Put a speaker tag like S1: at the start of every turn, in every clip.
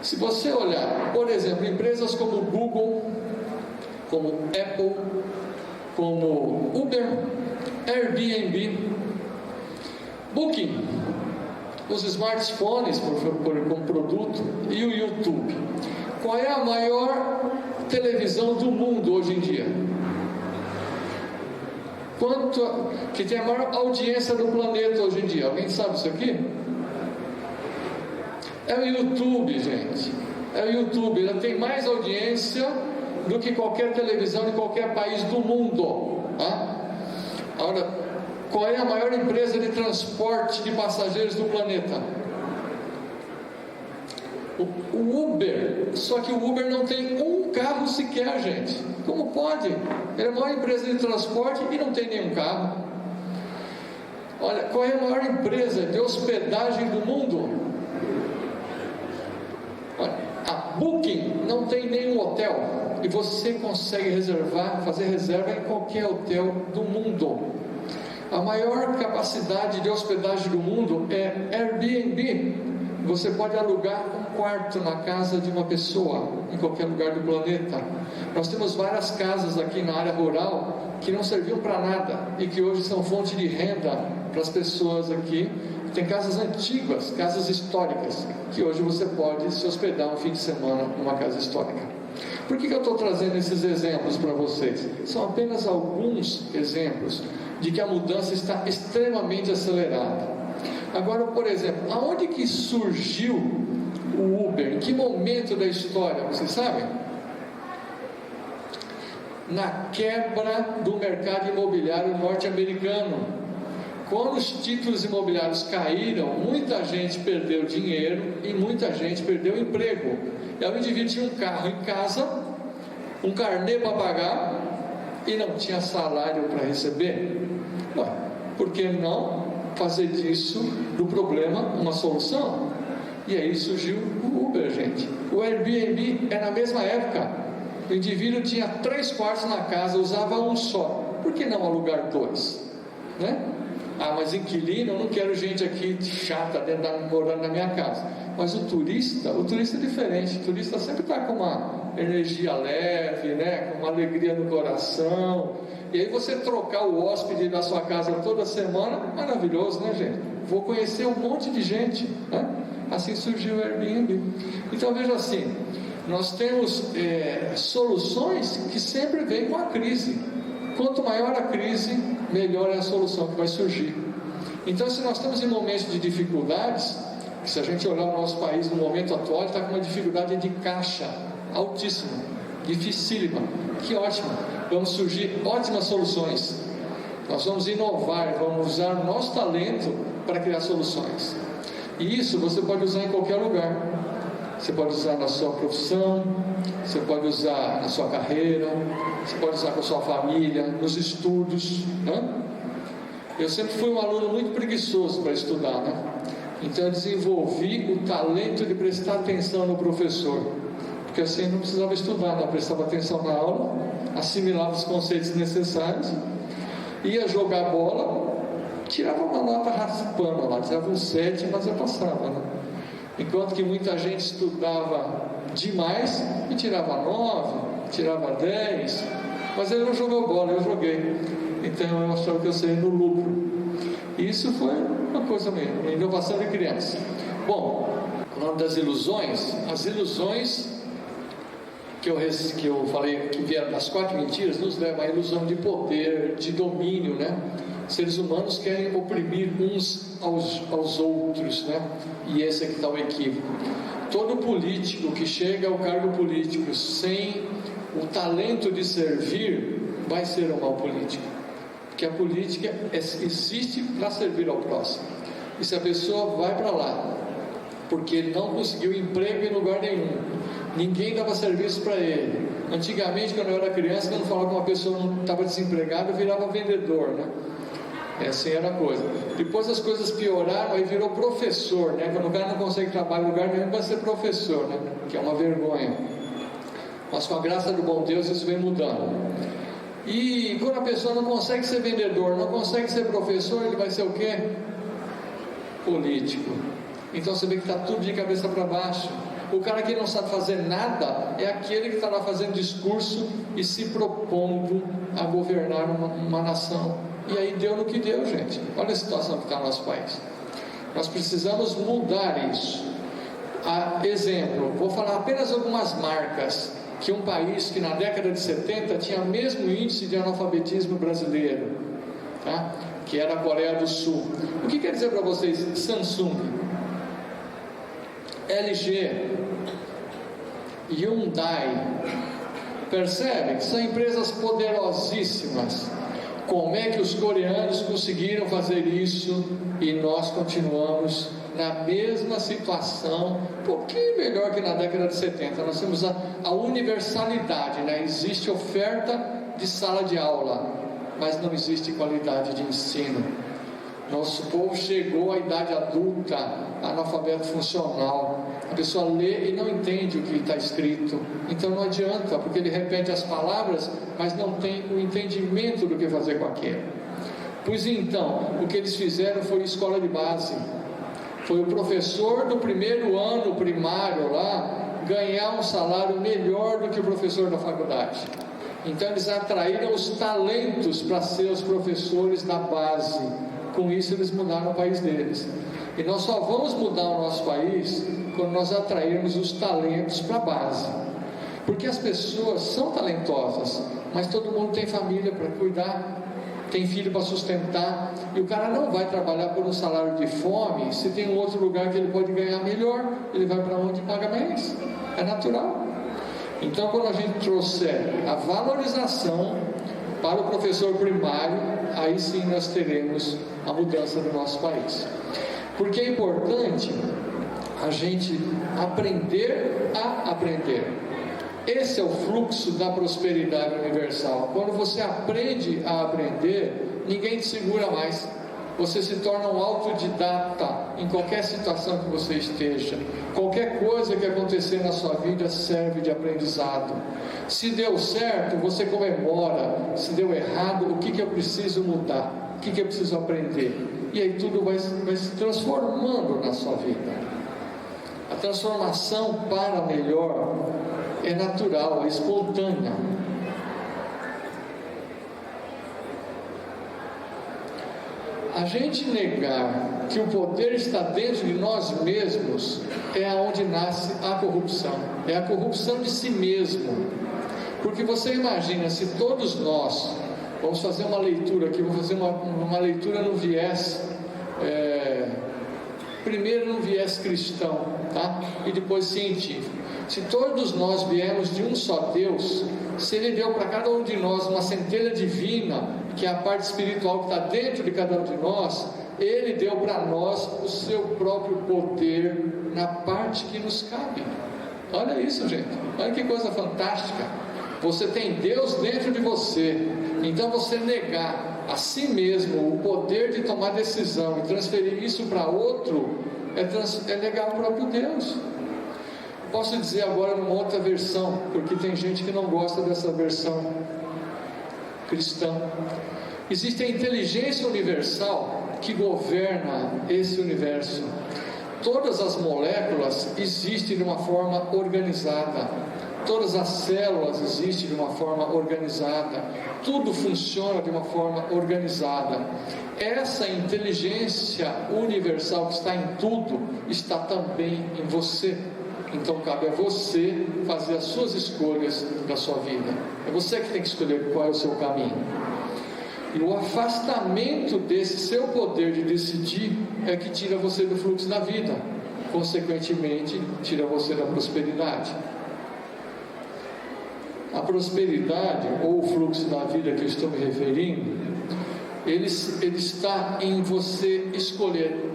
S1: Se você olhar, por exemplo, empresas como Google, como Apple, como Uber, Airbnb, Booking, os smartphones como produto e o YouTube. Qual é a maior televisão do mundo hoje em dia? Que tem a maior audiência do planeta hoje em dia? Alguém sabe isso aqui? É o YouTube, gente. É o YouTube. Ele tem mais audiência do que qualquer televisão de qualquer país do mundo. Agora, qual é a maior empresa de transporte de passageiros do planeta? O Uber. Só que o Uber não tem um carro sequer, gente. Como pode? Ele é a maior empresa de transporte e não tem nenhum carro. Olha, qual é a maior empresa de hospedagem do mundo? Olha, a Booking não tem nenhum hotel e você consegue reservar, fazer reserva em qualquer hotel do mundo. A maior capacidade de hospedagem do mundo é Airbnb. Você pode alugar um quarto na casa de uma pessoa em qualquer lugar do planeta. Nós temos várias casas aqui na área rural que não serviam para nada e que hoje são fonte de renda para as pessoas aqui. Tem casas antigas, casas históricas, que hoje você pode se hospedar um fim de semana numa casa histórica. Por que eu estou trazendo esses exemplos para vocês? São apenas alguns exemplos de que a mudança está extremamente acelerada. Agora, por exemplo, aonde que surgiu o Uber? Em que momento da história, vocês sabem? Na quebra do mercado imobiliário norte-americano. Quando os títulos imobiliários caíram, muita gente perdeu dinheiro e muita gente perdeu emprego. E aí o indivíduo tinha um carro em casa, um carnê para pagar e não tinha salário para receber. Ué, por que não fazer disso do problema uma solução? E aí surgiu o Uber, gente. O Airbnb é na mesma época. O indivíduo tinha 3 quartos na casa, usava um só. Por que não alugar 2? Né? Mas inquilino, eu não quero gente aqui chata morando na minha casa. Mas o turista é diferente. O turista sempre está com uma energia leve, né? Com uma alegria no coração. E aí você trocar o hóspede da sua casa toda semana, maravilhoso, né, gente? Vou conhecer um monte de gente, né? Assim surgiu o Airbnb. Então veja assim, nós temos soluções que sempre vêm com a crise. Quanto maior a crise, melhor é a solução que vai surgir. Então, se nós estamos em momentos de dificuldades, se a gente olhar o nosso país no momento atual, está com uma dificuldade de caixa altíssima, dificílima. Que ótimo! Vamos surgir ótimas soluções. Nós vamos inovar, vamos usar o nosso talento para criar soluções. E isso você pode usar em qualquer lugar. Você pode usar na sua profissão, você pode usar na sua carreira, você pode usar com a sua família, nos estudos, né? Eu sempre fui um aluno muito preguiçoso para estudar, né? Então eu desenvolvi o talento de prestar atenção no professor, porque assim não precisava estudar, não prestava atenção na aula, assimilava os conceitos necessários, ia jogar bola, tirava uma nota raspando lá, tirava um 7, mas eu passava, né? Enquanto que muita gente estudava demais e tirava 9, tirava 10, mas ele não jogou bola, eu joguei. Então eu achava que eu saía no lucro. E isso foi uma coisa mesmo, uma inovação de criança. Bom, o nome das ilusões, as ilusões que eu falei que vieram das 4 mentiras, nos levam à ilusão de poder, de domínio, né? Seres humanos querem oprimir uns aos outros, né? E esse é que está o equívoco. Todo político que chega ao cargo político sem o talento de servir, vai ser um mau político. Porque a política existe para servir ao próximo. E se a pessoa vai para lá porque não conseguiu emprego em lugar nenhum, ninguém dava serviço para ele. Antigamente, quando eu era criança, quando falava que uma pessoa não estava desempregada, eu virava vendedor, né? Assim era a coisa. Depois as coisas pioraram, aí virou professor, né? Quando o cara não consegue trabalhar em lugar nenhum, vai ser professor, né? Que é uma vergonha. Mas com a graça do bom Deus, isso vem mudando. E quando a pessoa não consegue ser vendedor, não consegue ser professor, ele vai ser o quê? Político. Então você vê que está tudo de cabeça para baixo. O cara que não sabe fazer nada é aquele que está lá fazendo discurso e se propondo a governar uma nação. E aí deu no que deu, gente. Olha a situação que está no nosso país. Nós precisamos mudar isso. Exemplo, vou falar apenas algumas marcas que um país que na década de 70 tinha o mesmo índice de analfabetismo brasileiro, tá? Que era a Coreia do Sul. O que quer dizer para vocês Samsung, LG, Hyundai? Percebe que são empresas poderosíssimas. Como é que os coreanos conseguiram fazer isso e nós continuamos na mesma situação, um pouquinho melhor que na década de 70? Nós temos a universalidade, né? Existe oferta de sala de aula, mas não existe qualidade de ensino. Nosso povo chegou à idade adulta, analfabeto funcional. A pessoa lê e não entende o que está escrito, então não adianta, porque ele repete as palavras, mas não tem o entendimento do que fazer com aquilo. Pois então, o que eles fizeram foi escola de base. Foi o professor do primeiro ano primário lá ganhar um salário melhor do que o professor da faculdade. Então eles atraíram os talentos para ser os professores da base. Com isso eles mudaram o país deles. E nós só vamos mudar o nosso país quando nós atrairmos os talentos para a base. Porque as pessoas são talentosas, mas todo mundo tem família para cuidar, tem filho para sustentar, e o cara não vai trabalhar por um salário de fome se tem um outro lugar que ele pode ganhar melhor. Ele vai para onde paga mais, é natural. Então, quando a gente trouxer a valorização para o professor primário, aí sim nós teremos a mudança do nosso país. Porque é importante a gente aprender a aprender. Esse é o fluxo da prosperidade universal. Quando você aprende a aprender, ninguém te segura mais. Você se torna um autodidata em qualquer situação que você esteja. Qualquer coisa que acontecer na sua vida serve de aprendizado. Se deu certo, você comemora. Se deu errado, o que eu preciso mudar? O que eu preciso aprender? E aí tudo vai se transformando na sua vida. A transformação para melhor é natural, é espontânea. A gente negar que o poder está dentro de nós mesmos é aonde nasce a corrupção. É a corrupção de si mesmo. Porque você imagina, se todos nós, vamos fazer uma leitura aqui, vamos fazer uma leitura no viés, primeiro no viés cristão, tá? E depois científico. Se todos nós viemos de um só Deus, se Ele deu para cada um de nós uma centelha divina, que é a parte espiritual que está dentro de cada um de nós, Ele deu para nós o seu próprio poder na parte que nos cabe. Olha isso, gente, olha que coisa fantástica. Você tem Deus dentro de você, então você negar a si mesmo o poder de tomar decisão e transferir isso para outro é negar o próprio Deus. Posso dizer agora numa outra versão, porque tem gente que não gosta dessa versão cristã. Existe a inteligência universal que governa esse universo. Todas as moléculas existem de uma forma organizada. Todas as células existem de uma forma organizada. Tudo funciona de uma forma organizada. Essa inteligência universal que está em tudo está também em você. Então cabe a você fazer as suas escolhas da sua vida. É você que tem que escolher qual é o seu caminho. E o afastamento desse seu poder de decidir é que tira você do fluxo da vida. Consequentemente, tira você da prosperidade. A prosperidade, ou o fluxo da vida que eu estou me referindo, ele está em você escolher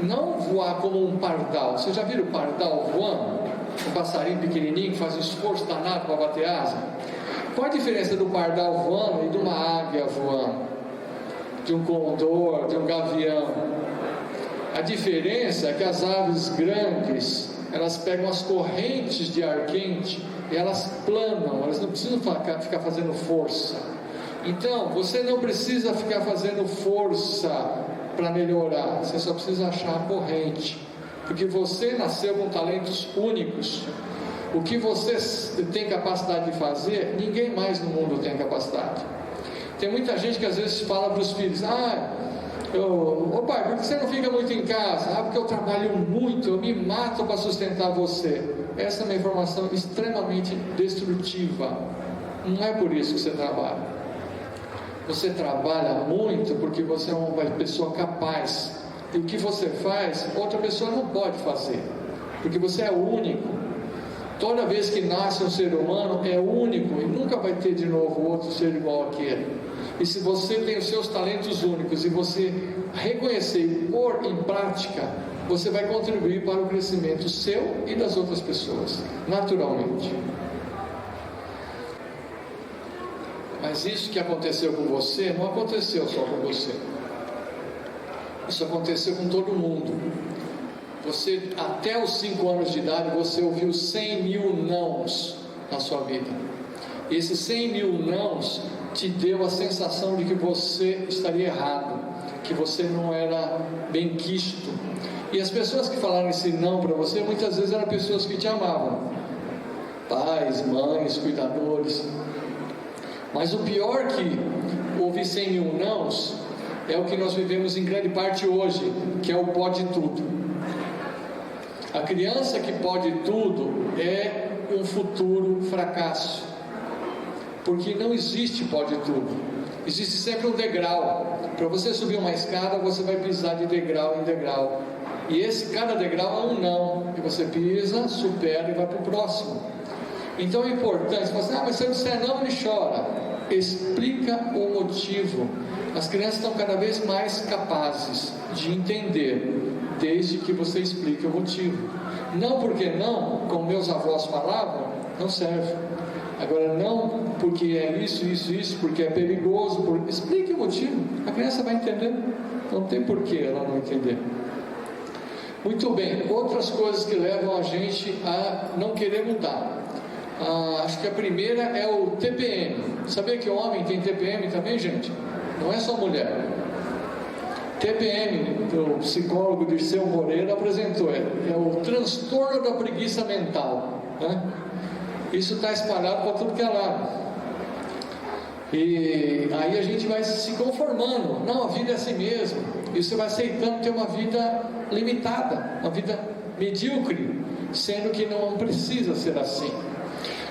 S1: não voar como um pardal. Você já viu o pardal voando? Um passarinho pequenininho que faz um esforço danado para bater asa. Qual a diferença do pardal voando e de uma águia voando? De um condor, de um gavião? A diferença é que as aves grandes, elas pegam as correntes de ar quente e elas planam, elas não precisam ficar fazendo força. Então, você não precisa ficar fazendo força para melhorar, você só precisa achar a corrente. porque você nasceu com talentos únicos. O que você tem capacidade de fazer, ninguém mais no mundo tem capacidade. Tem muita gente que às vezes fala para os filhos: ô pai, por que você não fica muito em casa? Porque eu trabalho muito, eu me mato para sustentar você. Essa é uma informação extremamente destrutiva. Não é por isso que você trabalha. Você trabalha muito porque você é uma pessoa capaz, e o que você faz, outra pessoa não pode fazer, porque você é único. Toda vez que nasce um ser humano é único e nunca vai ter de novo outro ser igual àquele. E se você tem os seus talentos únicos e você reconhecer e pôr em prática, você vai contribuir para o crescimento seu e das outras pessoas, naturalmente. Mas isso que aconteceu com você, não aconteceu só com você. Isso aconteceu com todo mundo. Você, até os 5 anos de idade, você ouviu 100 mil nãos na sua vida. E esses 100 mil nãos te deu a sensação de que você estaria errado, que você não era bem quisto. E as pessoas que falaram esse não para você, muitas vezes eram pessoas que te amavam. Pais, mães, cuidadores. Mas o pior que ouvir 100 mil nãos é o que nós vivemos em grande parte hoje, que é o pode tudo. A criança que pode tudo é um futuro fracasso, porque não existe pode tudo. Existe sempre um degrau. Para você subir uma escada, você vai pisar de degrau em degrau, e cada degrau é um não, e você pisa, supera e vai para o próximo. Então é importante, você fala assim: mas se eu disser não, ele chora. Explica o motivo. As crianças estão cada vez mais capazes de entender, desde que você explique o motivo. Não porque não, como meus avós falavam, não serve. Agora, não porque é isso, porque é perigoso. Explique o motivo, a criança vai entender. Não tem porquê ela não entender. Muito bem, outras coisas que levam a gente a não querer mudar. Acho que a primeira é o TPM. Sabia que o homem tem TPM também, gente? Não é só mulher. TPM, o psicólogo Dirceu Moreira apresentou, é o transtorno da preguiça mental, né? Isso está espalhado para tudo que é lado. E aí a gente vai se conformando. Não, a vida é assim mesmo. E você vai aceitando ter uma vida limitada, uma vida medíocre, sendo que não precisa ser assim.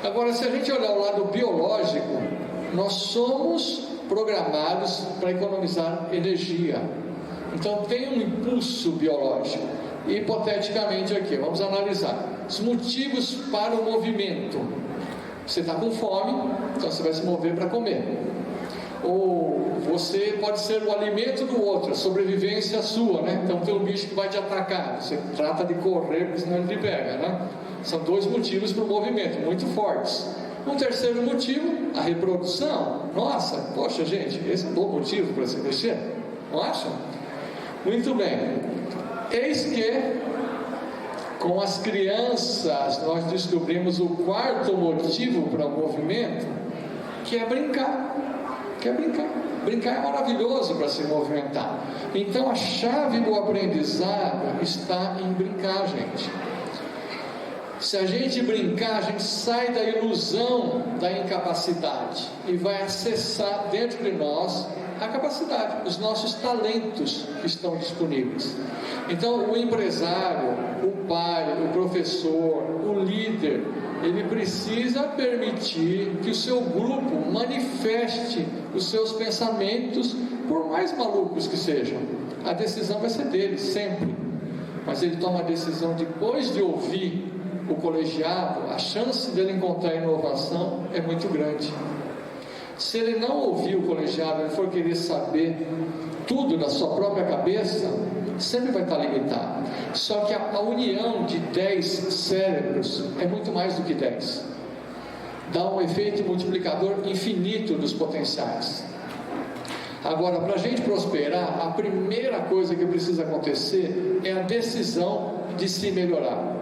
S1: Agora, se a gente olhar o lado biológico, nós somos programados para economizar energia. Então tem um impulso biológico. E, hipoteticamente aqui, vamos analisar os motivos para o movimento. Você está com fome, então você vai se mover para comer. Ou você pode ser o alimento do outro, a sobrevivência sua, né? Então tem um bicho que vai te atacar, você trata de correr, porque senão ele te pega, né? São 2 motivos para o movimento, muito fortes. Um terceiro motivo, a reprodução. Nossa, poxa gente, esse é um bom motivo para se mexer, não acham? Muito bem. Eis que com as crianças nós descobrimos o 4º motivo para o movimento, que é brincar. Brincar é maravilhoso para se movimentar. Então a chave do aprendizado está em brincar, gente. Se a gente brincar, a gente sai da ilusão da incapacidade e vai acessar dentro de nós a capacidade, os nossos talentos que estão disponíveis. Então o empresário, o pai, o professor, o líder, ele precisa permitir que o seu grupo manifeste os seus pensamentos, por mais malucos que sejam. A decisão vai ser dele, sempre. Mas ele toma a decisão depois de ouvir o colegiado. A chance dele encontrar inovação é muito grande. Se ele não ouvir o colegiado, ele for querer saber tudo da sua própria cabeça, sempre vai estar limitado. Só que a união de 10 cérebros é muito mais do que 10. Dá um efeito multiplicador infinito dos potenciais. Agora, para a gente prosperar, a primeira coisa que precisa acontecer é a decisão de se melhorar.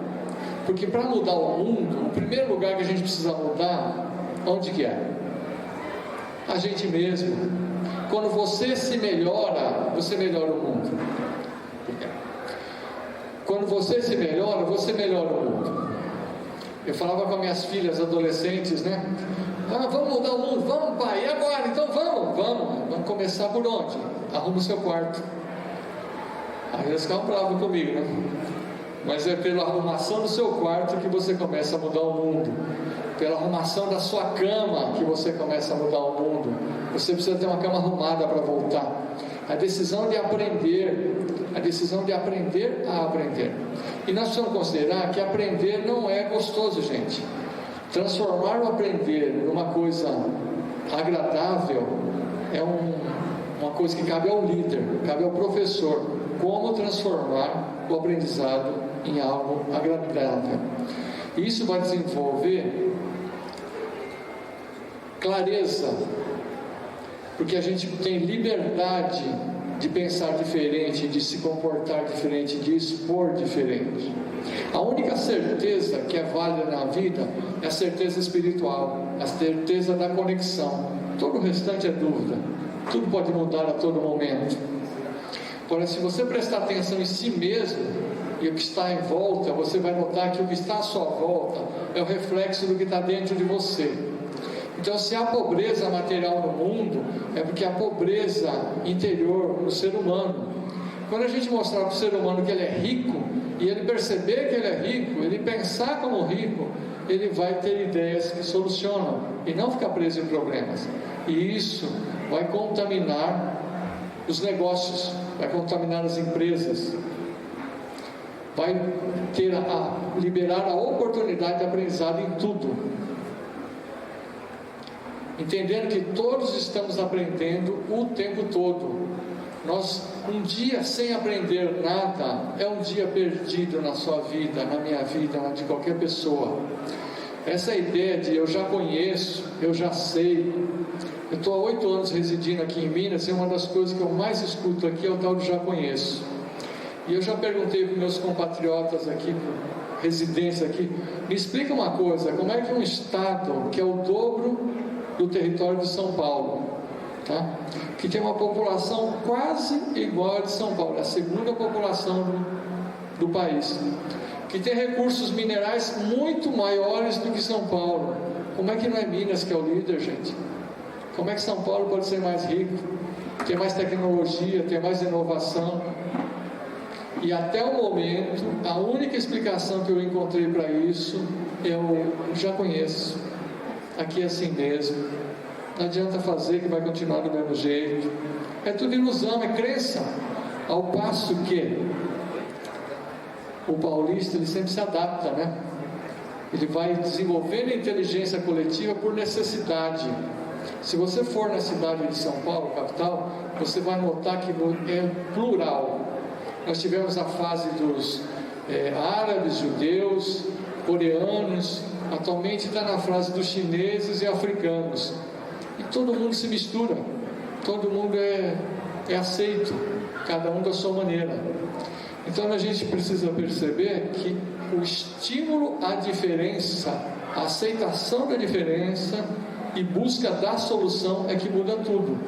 S1: Porque para mudar o mundo, o primeiro lugar que a gente precisa mudar, onde que é? A gente mesmo. Quando você se melhora, você melhora o mundo. Quando você se melhora, você melhora o mundo. Eu falava com as minhas filhas adolescentes, né? Vamos mudar o mundo, vamos pai, e agora? Então vamos começar por onde? Arruma o seu quarto. Aí eles ficavam bravos comigo, né? Mas é pela arrumação do seu quarto que você começa a mudar o mundo. Pela arrumação da sua cama que você começa a mudar o mundo. Você precisa ter uma cama arrumada para voltar. A decisão de aprender a aprender. E nós precisamos considerar que aprender não é gostoso, gente. Transformar o aprender numa coisa agradável é uma coisa que cabe ao líder, cabe ao professor. Como transformar o aprendizado em algo agradável. E isso vai desenvolver clareza, porque a gente tem liberdade de pensar diferente, de se comportar diferente, de expor diferente. A única certeza que é válida na vida é a certeza espiritual, a certeza da conexão. Todo o restante é dúvida. Tudo pode mudar a todo momento. Porém, se você prestar atenção em si mesmo e o que está em volta, você vai notar que o que está à sua volta é o reflexo do que está dentro de você. Então, se há pobreza material no mundo, é porque há pobreza interior no ser humano. Quando a gente mostrar para o ser humano que ele é rico, e ele perceber que ele é rico, ele pensar como rico, ele vai ter ideias que solucionam, e não ficar preso em problemas. E isso vai contaminar os negócios, vai contaminar as empresas, vai liberar a oportunidade de aprendizado em tudo. Entendendo que todos estamos aprendendo o tempo todo. Um dia sem aprender nada é um dia perdido na sua vida, na minha vida, na de qualquer pessoa. Essa ideia de eu já conheço, eu já sei. Eu estou há 8 anos residindo aqui em Minas e uma das coisas que eu mais escuto aqui é o tal de já conheço. E eu já perguntei para meus compatriotas aqui, residentes aqui, me explica uma coisa, como é que um estado que é o dobro do território de São Paulo, tá? Que tem uma população quase igual a de São Paulo, é a segunda população do país, que tem recursos minerais muito maiores do que São Paulo. Como é que não é Minas que é o líder, gente? Como é que São Paulo pode ser mais rico, ter mais tecnologia, ter mais inovação? E até o momento, a única explicação que eu encontrei para isso, eu já conheço. Aqui é assim mesmo, não adianta fazer que vai continuar do mesmo jeito, é tudo ilusão, é crença. Ao passo que o paulista, ele sempre se adapta, né? Ele vai desenvolvendo a inteligência coletiva por necessidade. Se você for na cidade de São Paulo, capital, você vai notar que é plural. Nós tivemos a fase dos árabes, judeus, coreanos. Atualmente está na fase dos chineses e africanos. E todo mundo se mistura. Todo mundo é aceito. Cada um da sua maneira. Então a gente precisa perceber que o estímulo à diferença, a aceitação da diferença e busca da solução é que muda tudo.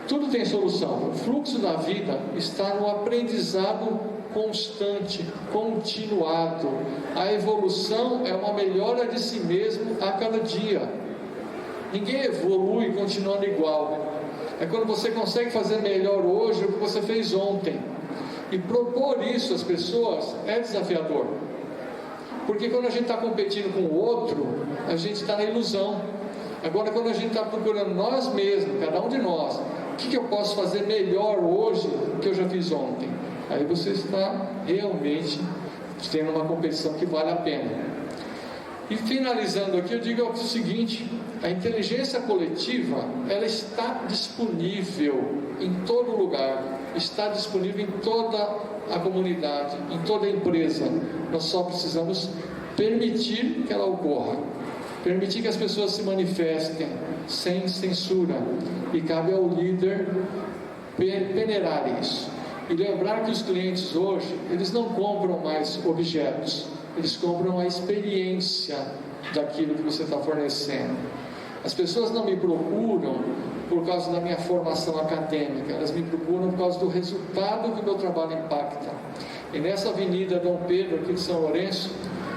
S1: Tudo tem solução. O fluxo da vida está no aprendizado constante, continuado. A evolução é uma melhora de si mesmo a cada dia. Ninguém evolui continuando igual. É quando você consegue fazer melhor hoje do que você fez ontem. E propor isso às pessoas é desafiador. Porque quando a gente está competindo com o outro, a gente está na ilusão. Agora, quando a gente está procurando nós mesmos, cada um de nós, o que eu posso fazer melhor hoje do que eu já fiz ontem? Aí você está realmente tendo uma competição que vale a pena. E finalizando aqui, eu digo o seguinte: a inteligência coletiva, ela está disponível em todo lugar, está disponível em toda a comunidade, em toda a empresa. Nós só precisamos permitir que ela ocorra, permitir que as pessoas se manifestem sem censura, e cabe ao líder peneirar isso. E lembrar que os clientes hoje, eles não compram mais objetos, eles compram a experiência daquilo que você está fornecendo. As pessoas não me procuram por causa da minha formação acadêmica, elas me procuram por causa do resultado que o meu trabalho impacta. E nessa avenida Dom Pedro, aqui de São Lourenço,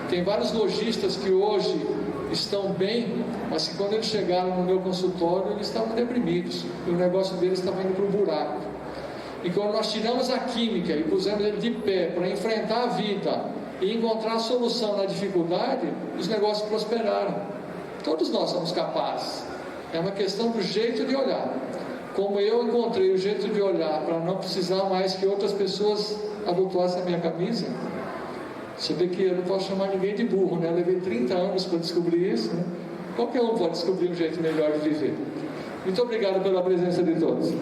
S1: tem vários lojistas que hoje estão bem, mas que quando eles chegaram no meu consultório, eles estavam deprimidos, e o negócio deles estava indo para o buraco. E quando nós tiramos a química e pusemos ele de pé para enfrentar a vida e encontrar a solução na dificuldade, os negócios prosperaram. Todos nós somos capazes. É uma questão do jeito de olhar. Como eu encontrei o jeito de olhar para não precisar mais que outras pessoas abotoassem a minha camisa. Você vê que eu não posso chamar ninguém de burro, né? Eu levei 30 anos para descobrir isso, né? Qualquer um pode descobrir um jeito melhor de viver. Muito obrigado pela presença de todos.